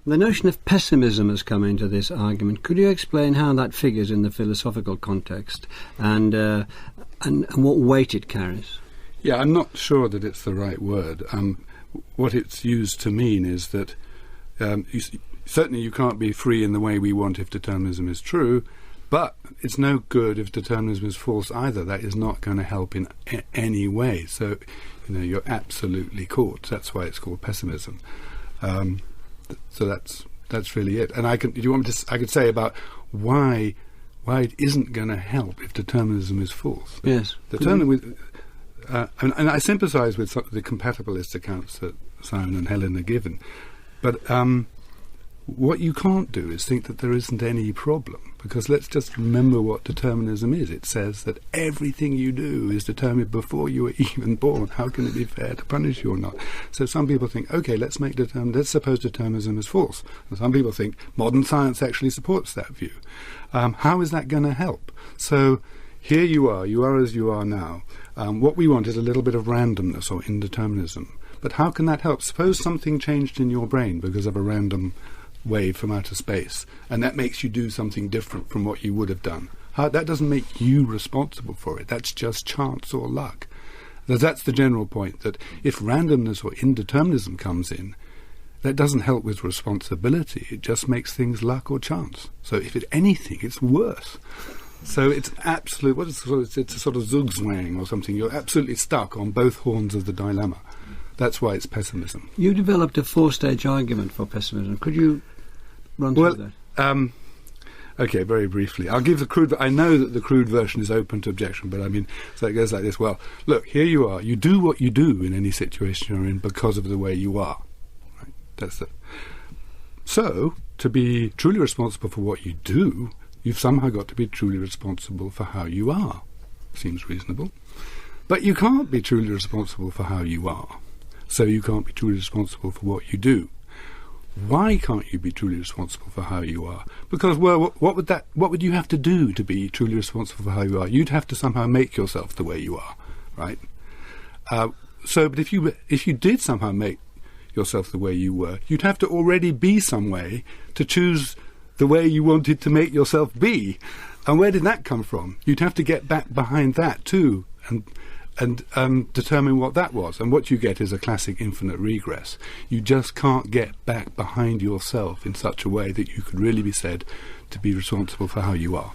The notion of pessimism has come into this argument. Could you explain how that figures in the philosophical context and what weight it carries? Yeah, I'm not sure that it's the right word. What it's used to mean is that certainly you can't be free in the way we want if determinism is true, but it's no good if determinism is false either. That is not going to help in any way. So, you're absolutely caught. That's why it's called pessimism. So that's really it. And I could say about why it isn't going to help if determinism is false. Yes. And I sympathise with some of the compatibilist accounts that Simon and Helen are given, but what you can't do is think that there isn't any problem, because let's just remember what determinism is. It says that everything you do is determined before you were even born. How can it be fair to punish you or not? So some people think, okay, let's suppose determinism is false. And some people think modern science actually supports that view. How is that going to help? So here you are as you are now. What we want is a little bit of randomness or indeterminism. But how can that help? Suppose something changed in your brain because of a random wave from outer space, and that makes you do something different from what you would have done. That doesn't make you responsible for it. That's just chance or luck. That's the general point, that if randomness or indeterminism comes in, that doesn't help with responsibility. It just makes things luck or chance. So if it's anything, it's worse. So it's absolute. It's a sort of zugzwang or something. You're absolutely stuck on both horns of the dilemma. That's why it's pessimism. You developed a 4-stage argument for pessimism. Could you run through that? Okay, very briefly. I'll give the crude. I know that the crude version is open to objection, but so it goes like this. Well, look, here you are. You do what you do in any situation you're in because of the way you are. Right? That's it. So, to be truly responsible for what you do, you've somehow got to be truly responsible for how you are. Seems reasonable. But you can't be truly responsible for how you are. So you can't be truly responsible for what you do. Why can't you be truly responsible for how you are? Because, well, what would you have to do to be truly responsible for how you are? You'd have to somehow make yourself the way you are, right? But if you did somehow make yourself the way you were, you'd have to already be some way to choose the way you wanted to make yourself be. And where did that come from? You'd have to get back behind that too, and determine what that was. And what you get is a classic infinite regress. You just can't get back behind yourself in such a way that you could really be said to be responsible for how you are.